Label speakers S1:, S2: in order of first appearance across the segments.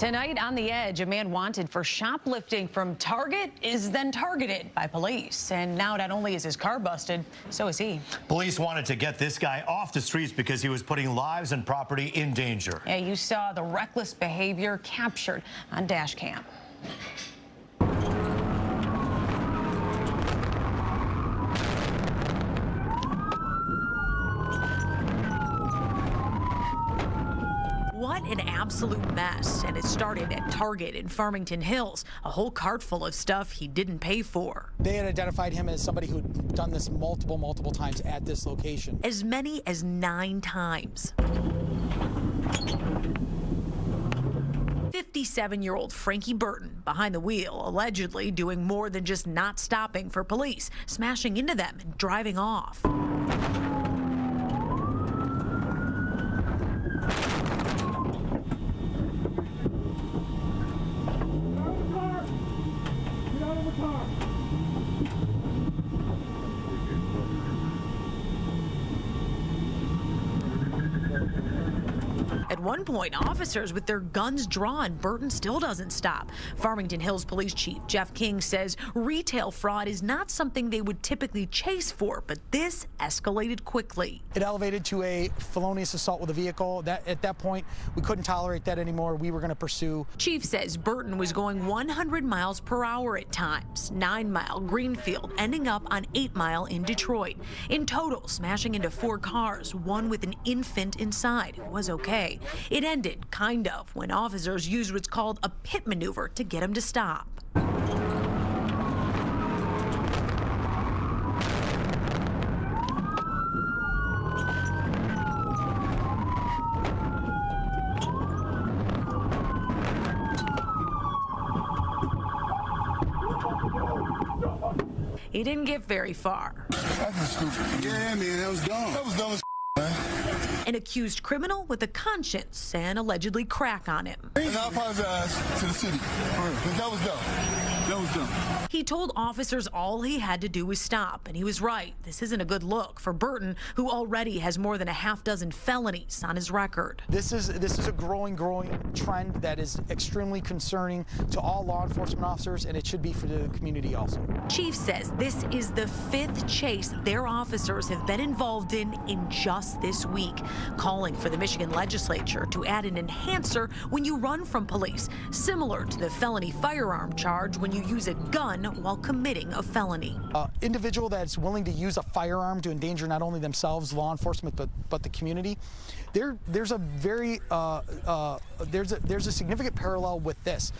S1: Tonight on The Edge, a man wanted for shoplifting from Target is then targeted by police. And now not only is his car busted, so is he.
S2: Police wanted to get this guy off the streets because he was putting lives and property in danger.
S1: Yeah, you saw the reckless behavior captured on dash cam.
S3: What an absolute mess, and it started at Target in Farmington Hills, a whole cart full of stuff he didn't pay for.
S4: They had identified him as somebody who had done this multiple times at this location.
S3: As many as 9 times. 57-year-old Frankie Burton behind the wheel, allegedly doing more than just not stopping for police, smashing into them and driving off. At one point, officers with their guns drawn, Burton still doesn't stop. Farmington Hills Police Chief Jeff King says retail fraud is not something they would typically chase for, but this escalated quickly.
S4: It elevated to a felonious assault with a vehicle. At that point, we couldn't tolerate that anymore. We were going to pursue.
S3: Chief says Burton was going 100 miles per hour at times, 9 Mile, Greenfield, ending up on 8 Mile in Detroit. In total, smashing into 4 cars, one with an infant inside who was okay. It ended, kind of, when officers used what's called a pit maneuver to get him to stop. He didn't get very far.
S5: That's stupid. Yeah, man, that was dumb. That was dumb as man.
S3: An accused criminal with a conscience and allegedly crack on him.
S5: And I apologize to the city. That was dumb. That was dumb.
S3: He told officers all he had to do was stop, and he was right. This isn't a good look for Burton, who already has more than a half-dozen felonies on his record.
S4: This is a growing trend that is extremely concerning to all law enforcement officers, and it should be for the community also.
S3: Chief says this is the 5th chase their officers have been involved in just this week, calling for the Michigan legislature to add an enhancer when you run from police, similar to the felony firearm charge when you use a gun while committing a felony.
S4: Individual that's willing to use a firearm to endanger not only themselves, law enforcement, but the community, there's a significant parallel with this.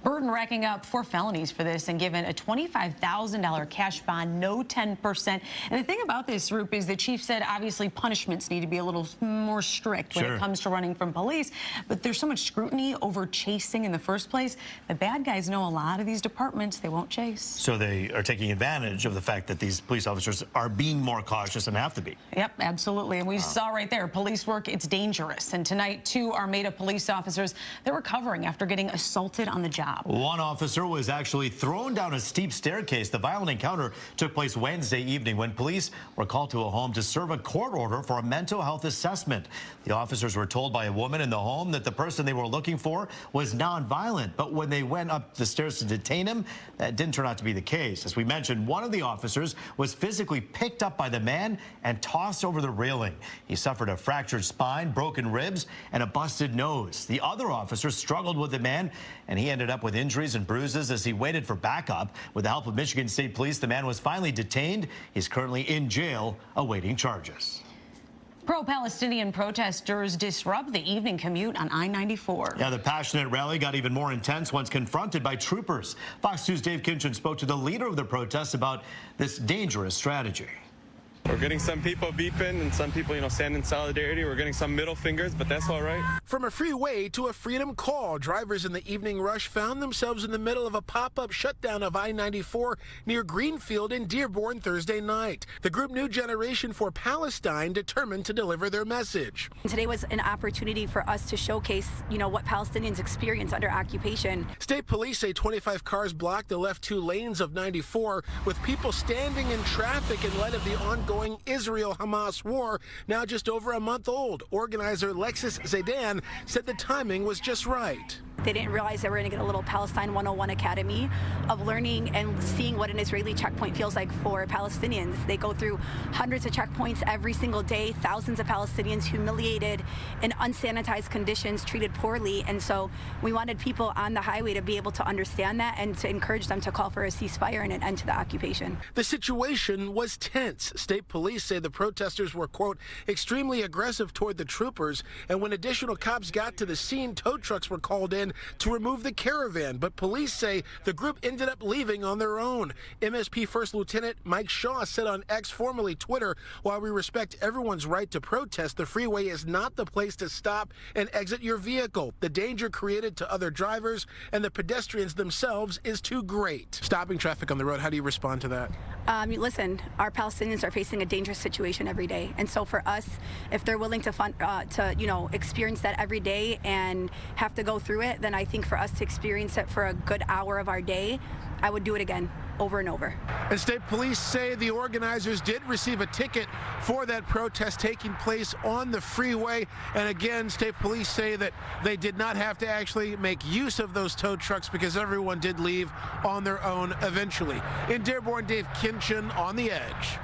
S1: Burton racking up 4 felonies for this and given a $25,000 cash bond, no 10%. And the thing about this, Roop, is the chief said obviously punishments need to be a little more strict when it comes to running from police. But there's so much scrutiny over chasing in the first place. The bad guys know a lot of these departments they won't chase.
S2: So they are taking advantage of the fact that these police officers are being more cautious and have to be.
S1: Yep, absolutely. And we saw right there, police work, it's dangerous. And tonight, 2 Armada police officers, they're recovering after getting assaulted on the job.
S2: One officer was actually thrown down a steep staircase. The violent encounter took place Wednesday evening when police were called to a home to serve a court order for a mental health assessment. The officers were told by a woman in the home that the person they were looking for was nonviolent, but when they went up the stairs to detain him, that didn't turn out to be the case. As we mentioned, one of the officers was physically picked up by the man and tossed over the railing. He suffered a fractured spine, broken ribs, and a busted nose. The other officer struggled with the man, and he ended up with injuries and bruises as he waited for backup. With the help of Michigan State Police, the man was finally detained. He's currently in jail awaiting charges.
S1: Pro-Palestinian protesters disrupt the evening commute on I-94.
S2: Yeah, the passionate rally got even more intense once confronted by troopers. Fox News' Dave Kinchin spoke to the leader of the protests about this dangerous strategy.
S6: We're getting some people beeping and some people, stand in solidarity. We're getting some middle fingers, but that's all right.
S7: From a freeway to a freedom call, drivers in the evening rush found themselves in the middle of a pop-up shutdown of I-94 near Greenfield in Dearborn Thursday night. The group New Generation for Palestine determined to deliver their message.
S8: Today was an opportunity for us to showcase, what Palestinians experience under occupation.
S7: State police say 25 cars blocked the left 2 lanes of 94 with people standing in traffic in light of the ongoing ongoing Israel-Hamas war, now just over a month old. Organizer Lexis Zaydan said the timing was just right.
S8: They didn't realize they were going to get a little Palestine 101 academy of learning and seeing what an Israeli checkpoint feels like for Palestinians. They go through hundreds of checkpoints every single day, thousands of Palestinians humiliated in unsanitized conditions, treated poorly. And so we wanted people on the highway to be able to understand that and to encourage them to call for a ceasefire and an end to the occupation.
S7: The situation was tense. State police say the protesters were, quote, extremely aggressive toward the troopers. And when additional cops got to the scene, tow trucks were called in to remove the caravan, but police say the group ended up leaving on their own. MSP First Lieutenant Mike Shaw said on X, formerly Twitter, while we respect everyone's right to protest, the freeway is not the place to stop and exit your vehicle. The danger created to other drivers and the pedestrians themselves is too great. Stopping traffic on the road, how do you respond to that?
S8: Listen, our Palestinians are facing a dangerous situation every day, and so for us, if they're willing to experience that every day and have to go through it, then I think for us to experience it for a good hour of our day, I would do it again, over and over.
S7: And state police say the organizers did receive a ticket for that protest taking place on the freeway. And again, state police say that they did not have to actually make use of those tow trucks because everyone did leave on their own eventually. In Dearborn, Dave Kinchin on The Edge.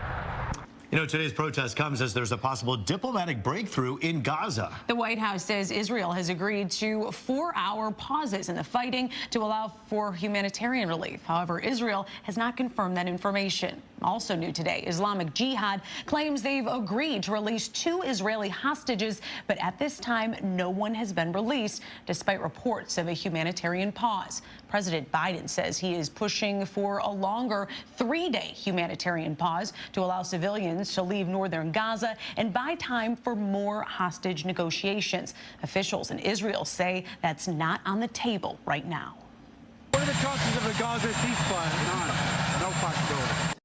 S2: You know, today's protest comes as there's a possible diplomatic breakthrough in Gaza.
S1: The White House says Israel has agreed to 4-hour pauses in the fighting to allow for humanitarian relief. However, Israel has not confirmed that information. Also new today, Islamic Jihad claims they've agreed to release 2 Israeli hostages, but at this time, no one has been released, despite reports of a humanitarian pause. President Biden says he is pushing for a longer 3-day humanitarian pause to allow civilians to leave northern Gaza and buy time for more hostage negotiations. Officials in Israel say that's not on the table right now.
S9: What are the chances of a Gaza ceasefire? No possibility.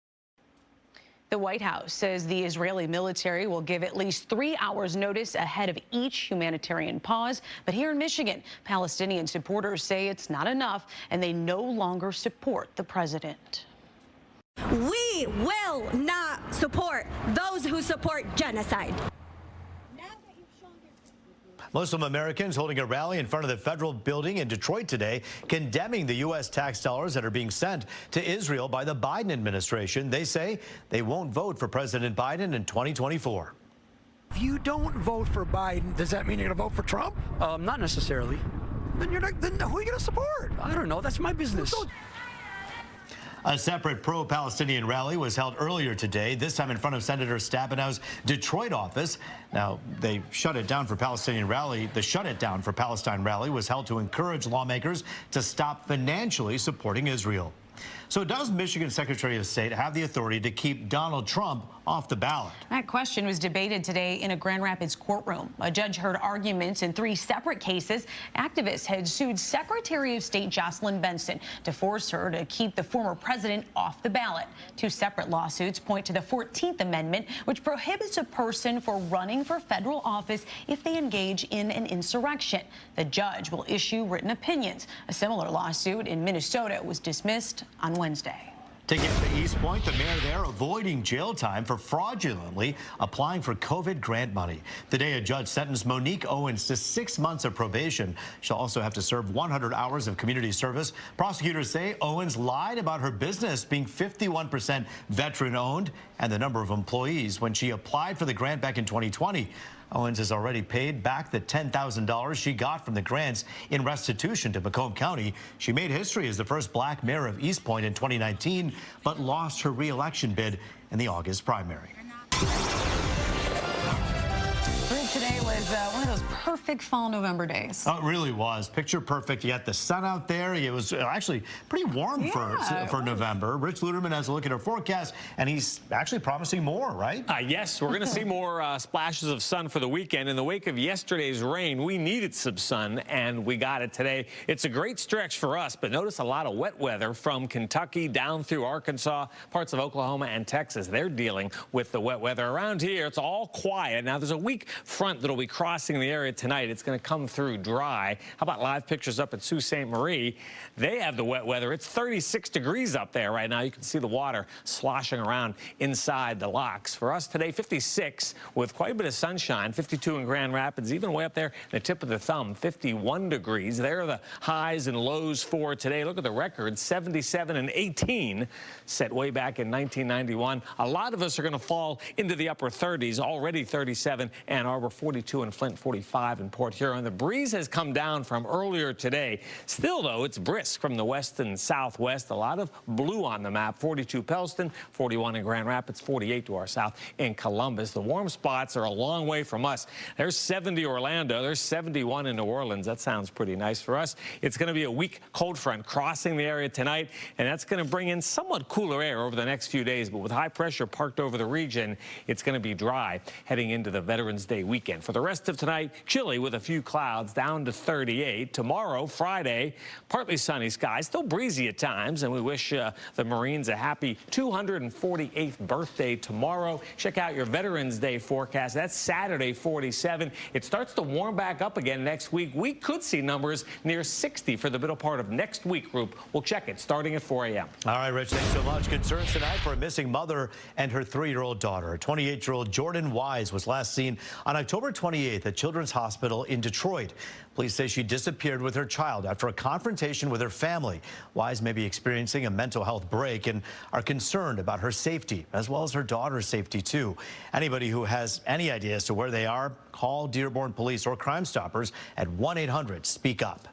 S1: The White House says the Israeli military will give at least 3 hours notice ahead of each humanitarian pause. But here in Michigan, Palestinian supporters say it's not enough and they no longer support the president.
S10: We will not support those who support genocide.
S2: Muslim Americans holding a rally in front of the federal building in Detroit today, condemning the U.S. tax dollars that are being sent to Israel by the Biden administration. They say they won't vote for President Biden in 2024.
S9: If you don't vote for Biden, does that mean you're going to vote for Trump? Not necessarily. Then you're not. Then who are you going to support? I don't know. That's my business.
S2: A separate pro-Palestinian rally was held earlier today, this time in front of Senator Stabenow's Detroit office. Now, they shut it down for Palestinian rally. The Shut It Down for Palestine rally was held to encourage lawmakers to stop financially supporting Israel. So does Michigan Secretary of State have the authority to keep Donald Trump off the ballot?
S1: That question was debated today in a Grand Rapids courtroom. A judge heard arguments in 3 separate cases. Activists had sued Secretary of State Jocelyn Benson to force her to keep the former president off the ballot. 2 separate lawsuits point to the 14th Amendment, which prohibits a person from running for federal office if they engage in an insurrection. The judge will issue written opinions. A similar lawsuit in Minnesota was dismissed on Wednesday.
S2: To get to East Point, the mayor there avoiding jail time for fraudulently applying for COVID grant money. Today, a judge sentenced Monique Owens to 6 months of probation. She'll also have to serve 100 hours of community service. Prosecutors say Owens lied about her business being 51% veteran-owned and the number of employees when she applied for the grant back in 2020. Owens has already paid back the $10,000 she got from the grants in restitution to Macomb County. She made history as the first black mayor of East Point in 2019, but lost her re-election bid in the August primary.
S1: Today was one of those perfect fall November days.
S2: Oh, it really was. Picture perfect. You got the sun out there. It was actually pretty warm for November. Rich Luderman has a look at our forecast, and he's actually promising more, right?
S11: Yes, we're going to see more splashes of sun for the weekend. In the wake of yesterday's rain, we needed some sun, and we got it today. It's a great stretch for us, but notice a lot of wet weather from Kentucky down through Arkansas, parts of Oklahoma and Texas. They're dealing with the wet weather. Around here, it's all quiet. Now, there's a weak front that'll be be crossing the area tonight. It's going to come through dry. How about live pictures up at Sault Ste. Marie? They have the wet weather. It's 36 degrees up there right now. You can see the water sloshing around inside the locks. For us today, 56 with quite a bit of sunshine, 52 in Grand Rapids, even way up there, the tip of the thumb, 51 degrees. There are the highs and lows for today. Look at the record, 77 and 18, set way back in 1991. A lot of us are going to fall into the upper 30s, already 37, Ann Arbor 42, and Flint 45 in Port Huron. The breeze has come down from earlier today. Still, though, it's brisk from the west and southwest. A lot of blue on the map. 42 Pellston, 41 in Grand Rapids, 48 to our south in Columbus. The warm spots are a long way from us. There's 70 Orlando. There's 71 in New Orleans. That sounds pretty nice for us. It's going to be a weak cold front crossing the area tonight, and that's going to bring in somewhat cooler air over the next few days. But with high pressure parked over the region, it's going to be dry heading into the Veterans Day weekend. For the rest of tonight, chilly with a few clouds, down to 38. Tomorrow, Friday, partly sunny skies, still breezy at times, and we wish the Marines a happy 248th birthday tomorrow. Check out your Veterans Day forecast. That's Saturday, 47. It starts to warm back up again next week. We could see numbers near 60 for the middle part of next week, group. We'll check it starting at 4 a.m.
S2: All right, Rich, thanks so much. Concerns tonight for a missing mother and her 3-year-old daughter. 28-year-old Jordan Wise was last seen on October 28th at Children's Hospital in Detroit. Police say she disappeared with her child after a confrontation with her family. Wise may be experiencing a mental health break and are concerned about her safety, as well as her daughter's safety, too. Anybody who has any idea as to where they are, call Dearborn Police or Crime Stoppers at 1-800-SPEAK-UP.